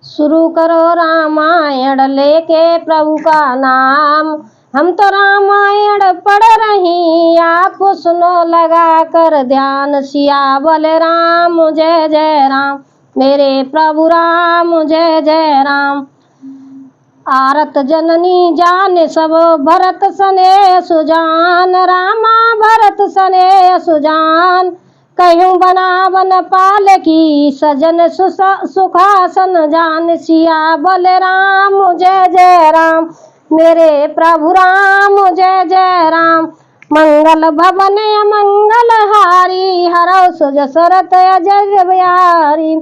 शुरू करो रामायण लेके प्रभु का नाम। हम तो रामायण पढ़ रही, आप सुनो लगा कर ध्यान। सियावर राम जय जय राम, मेरे प्रभु राम जय जय राम। आरत जननी जाने सब, भरत सने सुजान। रामा भरत सने सुजान, कहूँ बनावन पाल की सजन सुखासन जान। सियावर राम जय जय राम, मेरे प्रभु राम जय जय राम। मंगल भवन मंगल हारी, हरौ सुज सरत अजय बिहारी।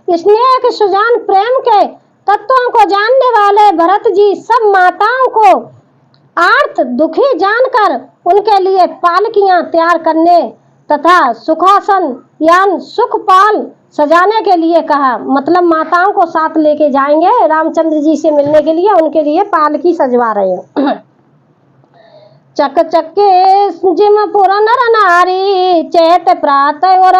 स्नेह के सुजान प्रेम के तत्वों को जानने वाले भरत जी सब माताओं को आर्त दुखी जानकर उनके लिए पालकियां तैयार करने तथा सुखासन यानी सुखपाल सजाने के लिए कहा। मतलब माताओं को साथ लेके जाएंगे रामचंद्र जी से मिलने के लिए, उनके लिए पालकी सजवा रहे हैं। चक चक्के जिम पुर नर नारी, चैत प्रातः और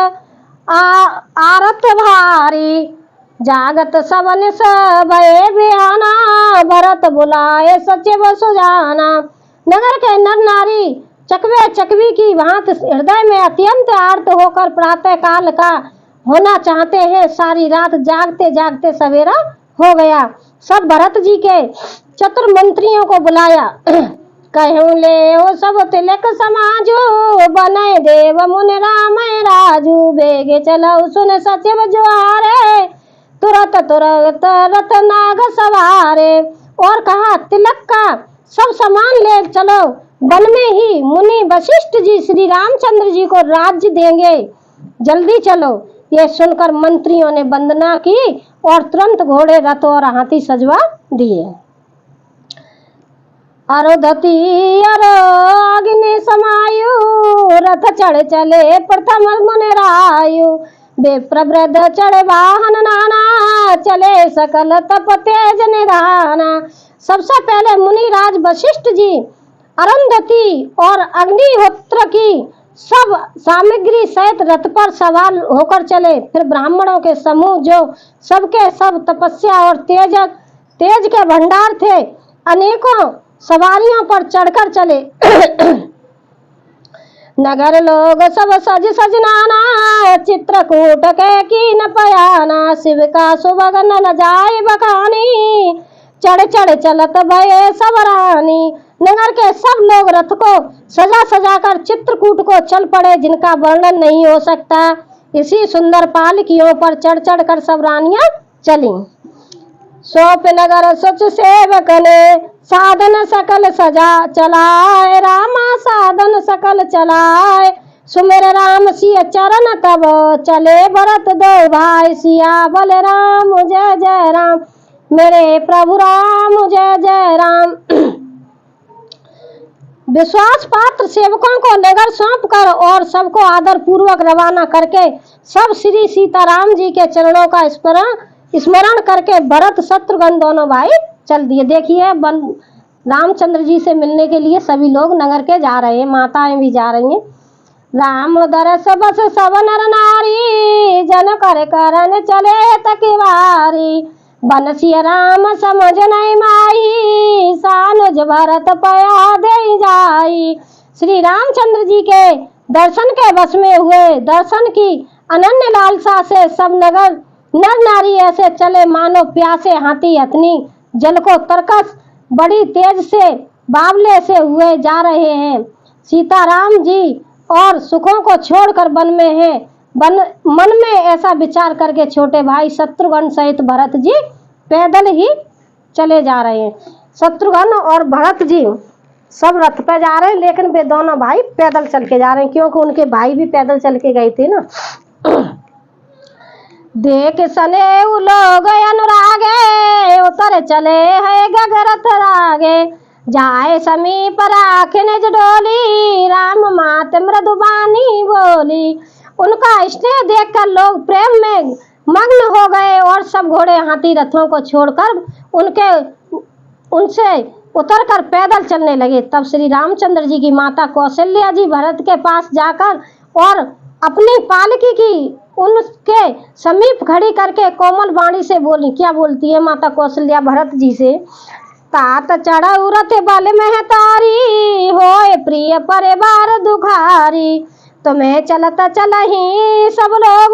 आरत भारी। जागत सबन सबे बिहाना, भरत बुलाए सचिव सुजाना। नगर के नर नारी चकवे चकवी की भांति हृदय में अत्यंत आर्त होकर प्रातः काल का होना चाहते हैं। सारी रात जागते जागते सवेरा हो गया। सब भरत जी के चतुर मंत्रियों को बुलाया। कहूँ ले ओ सब तिलक समाजो, बने देव मुनि राम राजू। बेगे चलो सुन सचिव जुआरे, तुरत तुरत रत नाग सवारे। और कहा तिलक का सब सामान ले चलो, वन में ही मुनि वशिष्ठ जी श्री रामचंद्र जी को राज्य देंगे, जल्दी चलो। ये सुनकर मंत्रियों ने वंदना की और तुरंत घोड़े रथ और हाथी सजवा दिए। अरुधति अग्नि समायु, रथ चढ़ चले प्रथम मुनि रायु। विप्रवृद्ध चढ़े वाहन नाना, चले सकल तप तेज निधाना। सबसे पहले मुनि राज वशिष्ठ जी अरुंधति और अग्निहोत्र की सब सामग्री सहित रथ पर सवार होकर चले। फिर ब्राह्मणों के समूह जो सबके सब तपस्या और तेज के भंडार थे, अनेकों सवारियों पर चढ़कर चले। नगर लोग सब सज सजनाना, चित्रकूट के कीन पयाना। शिव का सुभगन न जाए बखानी, चढ़ चढ़ चलत भये सब रानी। नगर के सब लोग रथ को सजा सजा कर चित्रकूट को चल पड़े, जिनका वर्णन नहीं हो सकता। इसी सुंदर पालकियों पर चढ़ चढ़ कर सब रानियां चली। सौंप नगर सुच सेवक ने, साधन सकल सजा चलाए। रामा साधन सकल चलाए, सुमिर राम सिय चरण तब चले। भरत दो भाई सियावर राम जय जय राम, मेरे प्रभु राम जय जय राम। विश्वास पात्र सेवकों को नगर सौंप कर और सबको आदर पूर्वक रवाना करके सब श्री सीताराम जी के चरणों का स्मरण करके भरत शत्रुघ्न दोनों भाई चल दिए। देखिए रामचंद्र जी से मिलने के लिए सभी लोग नगर के जा रहे हैं, माताएं भी जा रही हैं। राम दरस बस सब नर नारी, जन कर करन चले तकिवारी। बनसिय राम समझ नहीं माही, सानुज भरत पया दे जाई। श्री रामचंद्र जी के दर्शन के बस में हुए, दर्शन की अनन्य लालसा से सब नगर नर नारी ऐसे चले मानो प्यासे हाथी हथनी जल को तरकस बड़ी तेज से बावले से हुए जा रहे हैं। सीताराम जी और सुखों को छोड़कर वन में हैं। मन में ऐसा विचार करके छोटे भाई शत्रुघ्न सहित भरत जी पैदल ही चले जा रहे हैं। शत्रुघ्न और भरत जी सब रथ पे जा रहे हैं, लेकिन वे दोनों भाई पैदल चल के जा रहे हैं, क्योंकि उनके भाई भी पैदल चल के गए थे ना। देख सने लोग अनुरागे, उतर चले है गगरथ रागे। जाए समीप राखे निज डोली, राम मात मृदुबानी बोली। उनका स्नेह देखकर लोग प्रेम में मग्न हो गए और सब घोड़े हाथी रथों को छोड़कर उनसे उतरकर पैदल चलने लगे। तब श्री रामचंद्र जी की माता कौशल्या जी भरत के पास जाकर और अपनी पालकी की उनके समीप खड़ी करके कोमल वाणी से बोली। क्या बोलती है माता कौशल्या भरत जी से? तात चढ़ उरत बल में तारी, होए प्रिय परिवार दुखारी। तुम्हें चलत चलही सब लोग,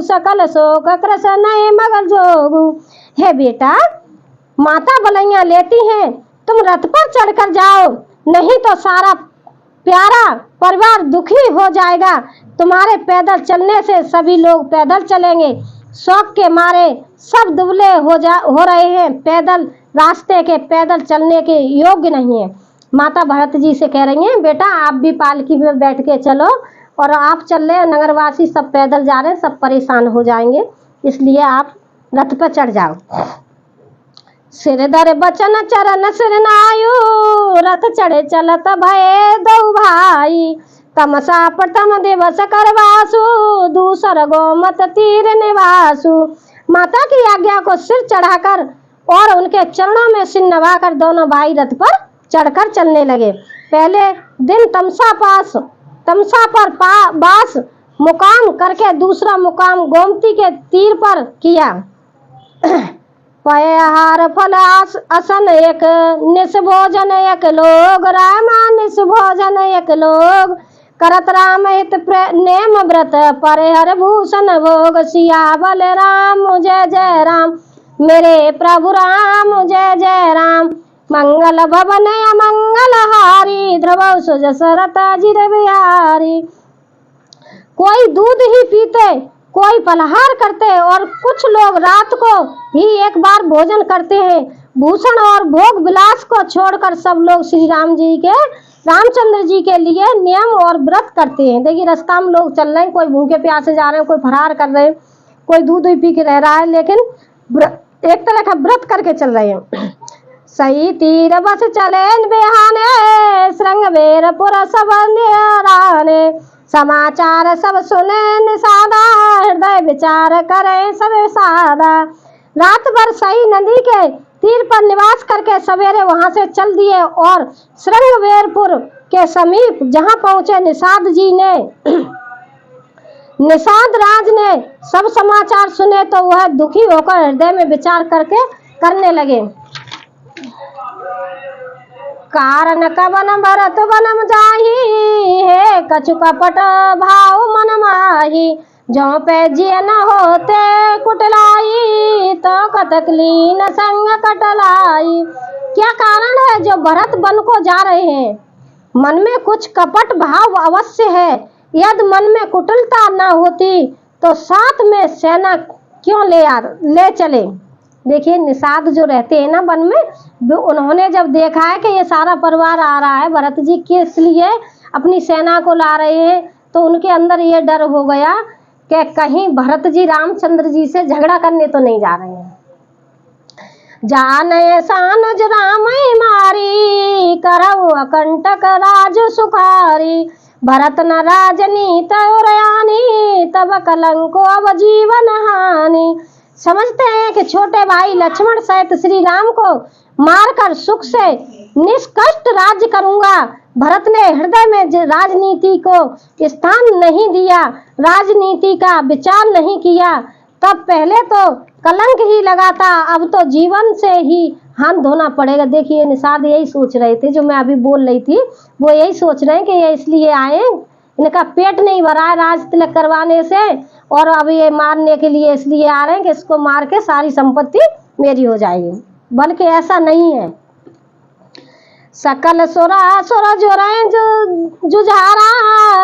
सकल शोक कृष्ण मगर जोगु। हे बेटा, माता बलैया लेती हैं, तुम रथ पर चढ़कर जाओ, नहीं तो सारा प्यारा परिवार दुखी हो जाएगा। तुम्हारे पैदल चलने से सभी लोग पैदल चलेंगे, शौक के मारे सब दुबले हो रहे हैं, पैदल रास्ते के पैदल चलने के योग्य नहीं है। माता भरत जी से कह रही हैं, बेटा आप भी पालकी में बैठ के चलो, और आप चल रहे, नगरवासी सब पैदल जा रहे हैं, सब परेशान हो जाएंगे, इसलिए आप रथ पर चढ़ जाओ। सिर धर बचन चरण सिर नायु, रथ चढ़े चलत भय दो भाई। तमसा प्रथम दिवस करवासु, दूसर गोमत तीर निवासु। माता की आज्ञा को सिर चढ़ाकर और उनके चरणों में सिर नवाकर दोनों भाई रथ पर चढ़कर चलने लगे। पहले दिन तमसा पर बास मुकाम करके दूसरा मुकाम गोमती के तीर पर किया। पयहार फल असन एक, निस भोजन एक लोग, रामा निस भोजन एक लोग। करत राम हित नेम व्रत, परिहर भूषण भोग। सियावल राम जय जय राम, मेरे प्रभु राम जय जय राम। मंगल भवन अमंगल हारी, ध्रुव सुज सरत जिर बिहारी। कोई दूध ही पीते, कोई पलहार करते, और कुछ लोग रात को ही एक बार भोजन करते हैं। भूषण और भोग विलास को छोड़कर सब लोग श्री रामचंद्र जी के लिए नियम और व्रत करते हैं। देखिए रास्ता में लोग चल रहे हैं, कोई भूखे प्यासे जा रहे हैं, कोई फरार कर रहे हैं, कोई दूध ही पी के रह रहा है, लेकिन एक तरह का व्रत करके चल रहे हैं। सही तीर बस चले बिहाने, श्रृंग बेरपुर सब निराने। समाचार सब सुने निषादा, हृदय विचार करे सब सादा। रात भर सही नदी के तीर पर निवास करके सवेरे वहां से चल दिए और श्रृंगवेरपुर के समीप जहां पहुंचे निषाद राज ने सब समाचार सुने तो वह दुखी होकर हृदय में विचार करने लगे। कारण कवन भरत बनम जाही, है कछु कपट भाव मन माही। जो पे जिय न होते कुटलाई, तो कतकलीन संग कटलाई। क्या कारण है जो भरत वन को जा रहे हैं? मन में कुछ कपट भाव अवश्य है। यदि मन में कुटिलता न होती तो साथ में सेना क्यों ले चले। देखिए निषाद जो रहते हैं ना वन में, उन्होंने जब देखा है कि ये सारा परिवार आ रहा है, भरत जी किस लिए अपनी सेना को ला रहे हैं, तो उनके अंदर ये डर हो गया कि कहीं भरत जी रामचंद्र जी से झगड़ा करने तो नहीं जा रहे हैं। जाने सानुज राम मारी, करऊ अकंटक राज सुखारी। भरत न राजनीत उरयानी, तब कलंको अब जीवन हानि। समझते हैं कि छोटे भाई लक्ष्मण सहित श्री राम को मारकर सुख से निष्कष्ट राज्य करूंगा। भरत ने हृदय में राजनीति को स्थान नहीं दिया, राजनीति का विचार नहीं किया। तब पहले तो कलंक ही लगाता, अब तो जीवन से ही हाथ धोना पड़ेगा। देखिए निषाद यही सोच रहे थे, जो मैं अभी बोल रही थी, वो यही सोच रहे हैं कि ये इसलिए आए, इनका पेट नहीं भरा है राज तिलक करवाने से, और अब ये मारने के लिए इसलिए आ रहे हैं कि इसको मार के सारी संपत्ति मेरी हो जाएगी। बल्कि ऐसा नहीं है। सकल सुरा सुर जुझारा,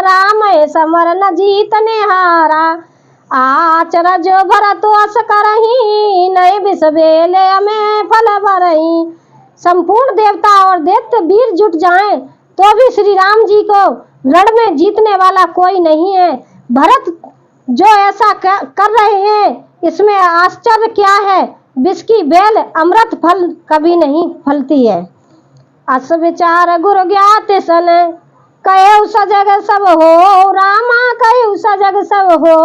राम समर न जीत निहारा। आचर जो भरत अस करही, नए विष बेले में फल भरही। संपूर्ण देवता और दैत्य वीर जुट जाएं तो भी श्री राम जी को रण में जीतने वाला कोई नहीं है। भरत जो ऐसा कर रहे हैं, इसमें आश्चर्य क्या है। विष की बेल अमृत फल कभी नहीं फलती है। अस विचार गुरु ज्ञात सन, कहे सजग सब हो रामा, कहे सजग सब हो।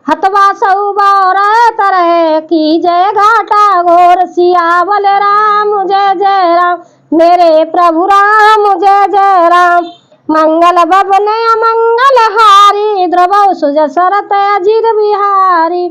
हतवा सऊ बौर तरह की जय घाटा घोर। सियावल राम जय जय राम, मेरे प्रभु राम जय जय राम। मंगल भवन अमंगल हारी, द्रवौ सुजसरत अजीर बिहारी।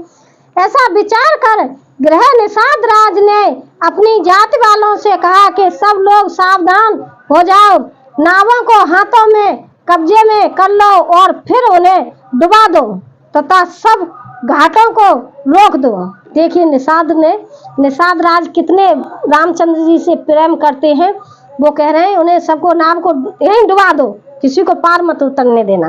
ऐसा विचार कर गृह निषाद राज ने अपनी जाति वालों से कहा कि सब लोग सावधान हो जाओ, नावों को हाथों में कब्जे में कर लो और फिर उन्हें डुबा दो तथा सब घाटों को रोक दो। देखिए निषाद राज कितने रामचंद्र जी से प्रेम करते हैं। वो कह रहे हैं उन्हें सबको नाव को यहीं डुबा दो, किसी को पार मत उतरने देना।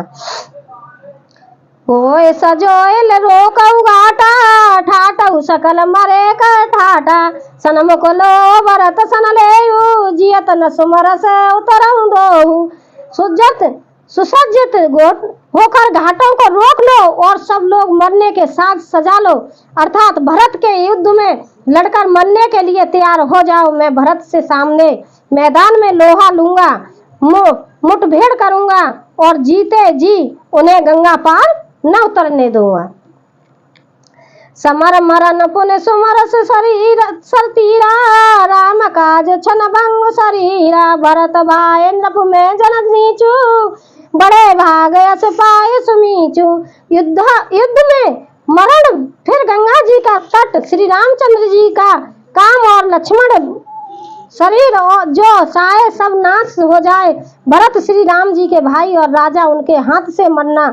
होए सजोयल रोकऊ घाटा, ठाटऊ सकल मरे कर ठाटा, सनम को लो भरत सन लेऊ, जियत न सुमर से उतरऊ दो। सुसज्जित होकर घाटों को रोक लो और सब लोग मरने के साथ सजा लो, अर्थात भरत के युद्ध में लड़कर मरने के लिए तैयार हो जाओ। मैं भरत से सामने मैदान में लोहा लूंगा, मुठभेड़ करूंगा और जीते जी उन्हें गंगा पार न उतरने दूंगा। समर मरण पुण्य सुमर से सरतीरा, राम काज छन भंग शरीरा, भरत भाई नप में जन नीचू, बड़े भाग यस पाए सुमीचू। युद्ध में मरण, फिर गंगा जी का तट, श्री रामचंद्र जी का काम और लक्ष्मण शरीर और जो साए सब नाश हो जाए, भरत श्री राम जी के भाई और राजा उनके हाथ से मरना,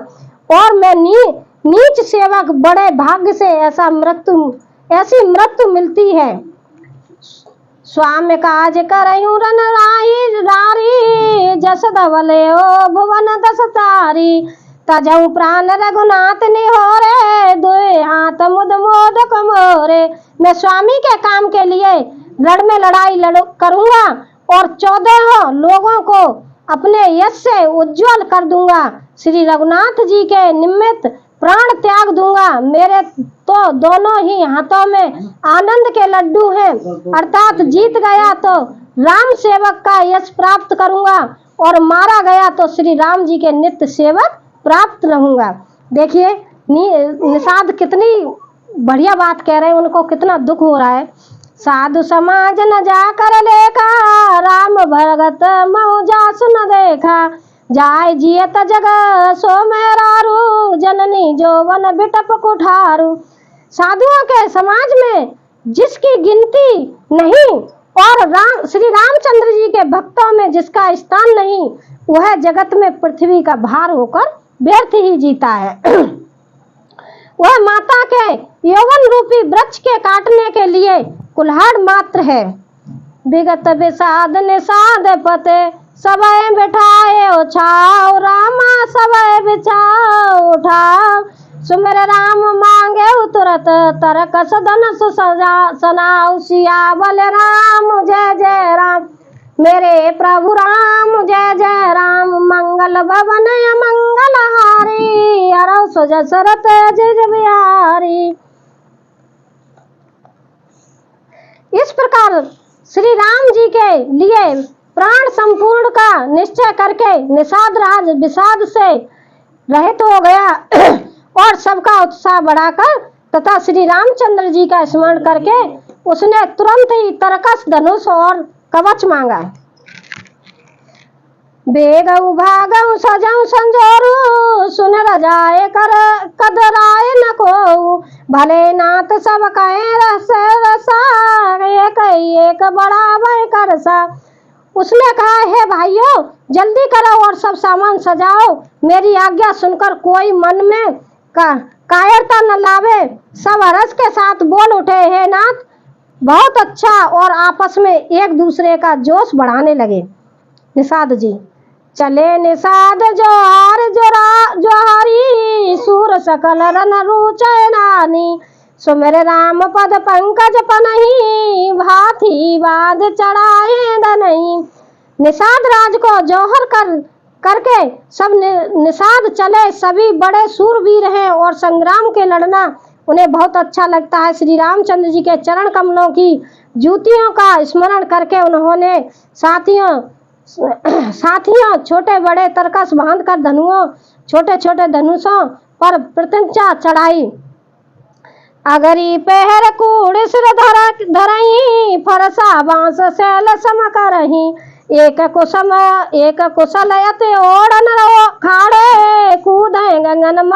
और मैं नीच सेवक बड़े भाग्य से ऐसी मृत्यु मिलती है। स्वामी काज करयूं रन रारी, जस धवले ओ भुवन दस तारी, तजऊ प्राण रघुनाथ निहोरे, दुए हाथ मुद मोदक मोरे। मैं स्वामी के काम के लिए रण में लड़ाई करूंगा और 14 लोगों को अपने यश से उज्जवल कर दूंगा। श्री रघुनाथ जी के निमित्त प्राण त्याग दूंगा। मेरे तो दोनों ही हाथों में आनंद के लड्डू हैं, अर्थात जीत गया तो राम सेवक का यश प्राप्त करूंगा और मारा गया तो श्री राम जी के नित्य सेवक प्राप्त रहूंगा। देखिए निषाद कितनी बढ़िया बात कह रहे हैं, उनको कितना दुख हो रहा है। साधु समाज न जाकर लेखा, राम भगत मऊजा सुन देखा, जाय जियत जग सो मेरारू, जननी जोवन बिटप कुठारू। साधुओं के समाज में जिसकी गिनती नहीं और श्री रामचंद्र जी के भक्तों में जिसका स्थान नहीं, वह जगत में पृथ्वी का भार होकर व्यर्थ ही जीता है। वह माता के यौवन रूपी वृक्ष के काटने के लिए कुल्हाड़ मात्र है। विगत विषाद निषाद पते, सबय बिठाए उछाओ, रामा सबय बिछाओ उठाओ, सुमिर राम मांगे तुरत, तरकस धनुष सनाओ, सियावल राम जय जय राम, मेरे प्रभु राम जय जय राम। मंगल भवन अमंगल हारी, अरौ सुजसरत अजिर बिहारी। इस प्रकार श्री राम जी के लिए प्राण संपूर्ण का निश्चय करके निषाद राज विषाद से रहित हो गया और सबका उत्साह बढ़ाकर तथा श्री रामचंद्र जी का स्मरण करके उसने तुरंत ही तरकस धनुष और कवच मांगा। बेगऊ भागऊ सजऊ संजोरू, सुन रजाए कर कदराए न को, भले नाथ सब कहे रस रसा, एक बड़ा भय कर सा। उसने कहा हे भाइयों जल्दी करो और सब सामान सजाओ, मेरी आज्ञा सुनकर कोई मन में कायरता न लावे। सब हर्ष के साथ बोल उठे हे नाथ बहुत अच्छा, और आपस में एक दूसरे का जोश बढ़ाने लगे। निषाद जी चले निषाद जोहार जोहारी, सूर सकल रन रुचय नानी, सुमेरे राम पद पंकज पनही, भाथी बाध चढ़ाए दनही। निषाद राज को जौहर करके सब निषाद चले। सभी बड़े सूरवीर हैं और संग्राम के लड़ना उन्हें बहुत अच्छा लगता है। श्री रामचंद्र जी के चरण कमलों की जूतियों का स्मरण करके उन्होंने साथियों छोटे बड़े तरकस बांधकर छोटे छोटे धनुषों पर प्रत्यंचा चढ़ाई। अगरी पहर कूड़ सिर धरही, फरसा बांस सैल सम करही, एक कुशलयते ओढ़न रो खाड़े कूदें गगन